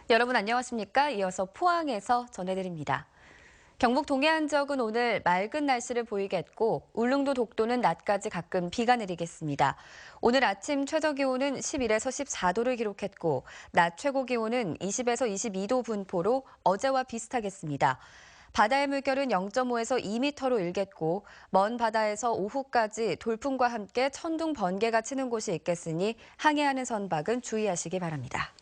여러분 안녕하십니까? 이어서 포항에서 전해드립니다. 경북 동해안 지역은 오늘 맑은 날씨를 보이겠고 울릉도 독도는 낮까지 가끔 비가 내리겠습니다. 오늘 아침 최저기온은 11에서 14도를 기록했고 낮 최고기온은 20에서 22도 분포로 어제와 비슷하겠습니다. 바다의 물결은 0.5에서 2m로 일겠고 먼 바다에서 오후까지 돌풍과 함께 천둥 번개가 치는 곳이 있겠으니 항해하는 선박은 주의하시기 바랍니다.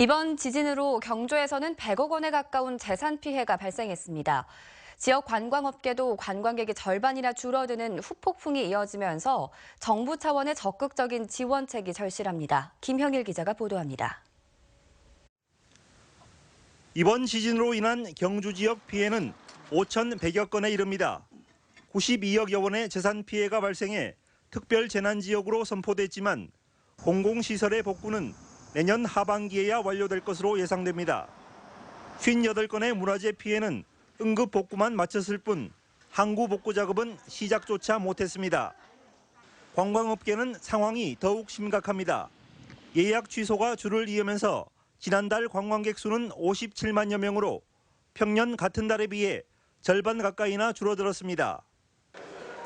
이번 지진으로 경주에서는 100억 원에 가까운 재산 피해가 발생했습니다. 지역 관광업계도 관광객이 절반이나 줄어드는 후폭풍이 이어지면서 정부 차원의 적극적인 지원책이 절실합니다. 김형일 기자가 보도합니다. 이번 지진으로 인한 경주 지역 피해는 5,100여 건에 이릅니다. 92억여 원의 재산 피해가 발생해 특별 재난 지역으로 선포됐지만 공공시설의 복구는 내년 하반기에야 완료될 것으로 예상됩니다. 58건의 문화재 피해는 응급 복구만 마쳤을 뿐 항구 복구 작업은 시작조차 못했습니다. 관광업계는 상황이 더욱 심각합니다. 예약 취소가 줄을 이으면서 지난달 관광객 수는 57만여 명으로 평년 같은 달에 비해 절반 가까이나 줄어들었습니다.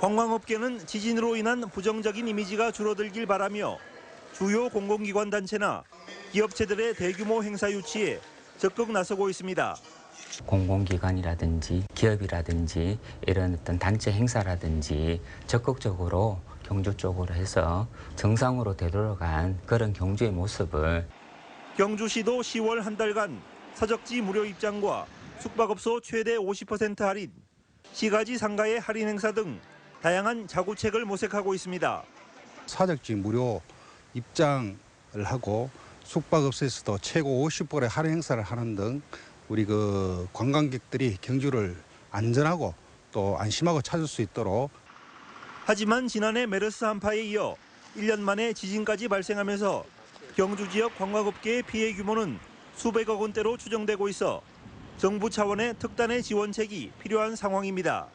관광업계는 지진으로 인한 부정적인 이미지가 줄어들길 바라며 주요 공공기관 단체나 기업체들의 대규모 행사 유치에 적극 나서고 있습니다. 공공기관이라든지 기업이라든지 이런 어떤 단체 행사라든지 적극적으로 경주 쪽으로 해서 정상으로 되돌아간 그런 경주의 모습을 경주시도 10월 한 달간 서적지 무료 입장과 숙박업소 최대 50% 할인, 시가지 상가의 할인 행사 등 다양한 자구책을 모색하고 있습니다. 서적지 무료 입장을 하고 숙박업소에서도 최고 50%의 할인 행사를 하는 등 우리 관광객들이 경주를 안전하고 또 안심하고 찾을 수 있도록. 하지만 지난해 메르스 한파에 이어 1년 만에 지진까지 발생하면서 경주 지역 관광업계의 피해 규모는 수백억 원대로 추정되고 있어 정부 차원의 특단의 지원책이 필요한 상황입니다.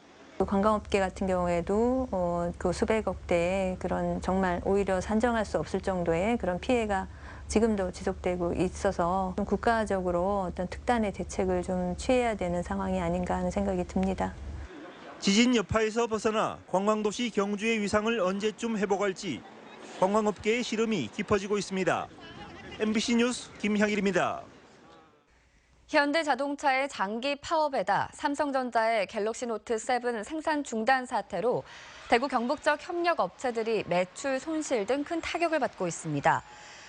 관광업계 같은 경우에도 그 수백억대의 그런 정말 오히려 산정할 수 없을 정도의 그런 피해가 지금도 지속되고 있어서 좀 국가적으로 어떤 특단의 대책을 좀 취해야 되는 상황이 아닌가 하는 생각이 듭니다. 지진 여파에서 벗어나 관광도시 경주의 위상을 언제쯤 회복할지 관광업계의 시름이 깊어지고 있습니다. MBC 뉴스 김향일입니다. 현대자동차의 장기 파업에다 삼성전자의 갤럭시 노트 7 생산 중단 사태로 대구 경북적 협력 업체들이 매출 손실 등 큰 타격을 받고 있습니다.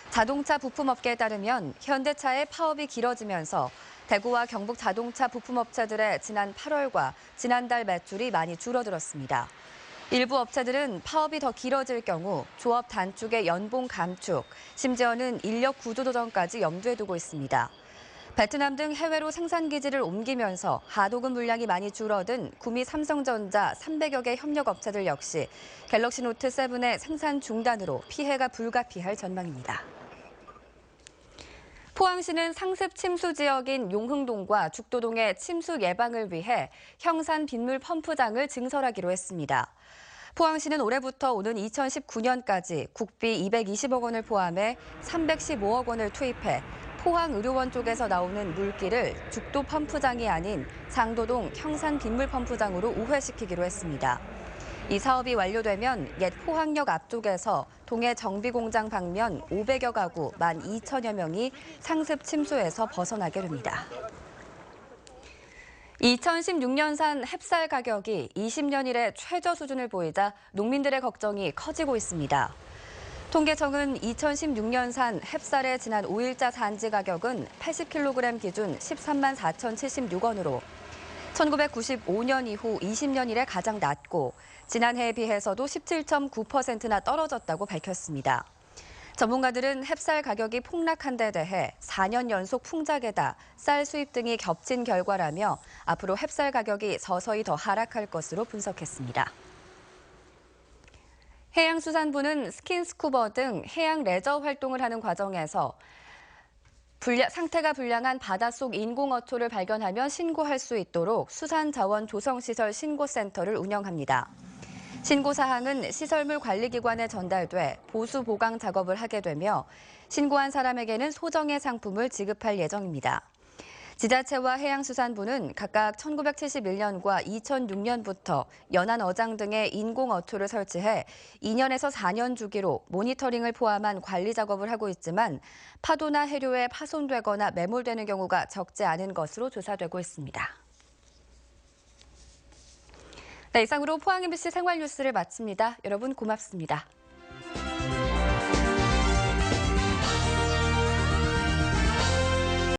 자동차 부품업계에 따르면 현대차의 파업이 길어지면서 대구와 경북 자동차 부품업체들의 지난 8월과 지난달 매출이 많이 줄어들었습니다. 일부 업체들은 파업이 더 길어질 경우 조업 단축의 연봉 감축, 심지어는 인력 구조 조정까지 염두에 두고 있습니다. 베트남 등 해외로 생산기지를 옮기면서 하도급 물량이 많이 줄어든 구미 삼성전자 300여 개 협력업체들 역시 갤럭시 노트 7의 생산 중단으로 피해가 불가피할 전망입니다. 포항시는 상습 침수 지역인 용흥동과 죽도동의 침수 예방을 위해 형산 빗물 펌프장을 증설하기로 했습니다. 포항시는 올해부터 오는 2019년까지 국비 220억 원을 포함해 315억 원을 투입해 포항의료원 쪽에서 나오는 물기를 죽도 펌프장이 아닌 상도동 형산 빗물 펌프장으로 우회시키기로 했습니다. 이 사업이 완료되면 옛 포항역 앞쪽에서 동해 정비공장 방면 500여 가구 12,000여 명이 상습 침수에서 벗어나게 됩니다. 2016년산 햅쌀 가격이 20년 이래 최저 수준을 보이자 농민들의 걱정이 커지고 있습니다. 통계청은 2016년산 햅쌀의 지난 5일자 산지 가격은 80kg 기준 13만 4,076원으로 1995년 이후 20년 이래 가장 낮고 지난해에 비해서도 17.9%나 떨어졌다고 밝혔습니다. 전문가들은 햅쌀 가격이 폭락한 데 대해 4년 연속 풍작에다 쌀 수입 등이 겹친 결과라며 앞으로 햅쌀 가격이 서서히 더 하락할 것으로 분석했습니다. 해양수산부는 스킨스쿠버 등 해양 레저 활동을 하는 과정에서 상태가 불량한 바닷속 인공어초를 발견하면 신고할 수 있도록 수산자원조성시설 신고센터를 운영합니다. 신고사항은 시설물 관리기관에 전달돼 보수 보강 작업을 하게 되며 신고한 사람에게는 소정의 상품을 지급할 예정입니다. 지자체와 해양수산부는 각각 1971년과 2006년부터 연안 어장 등에 인공어초를 설치해 2년에서 4년 주기로 모니터링을 포함한 관리 작업을 하고 있지만 파도나 해류에 파손되거나 매몰되는 경우가 적지 않은 것으로 조사되고 있습니다. 네, 이상으로 포항 MBC 생활뉴스를 마칩니다. 여러분 고맙습니다.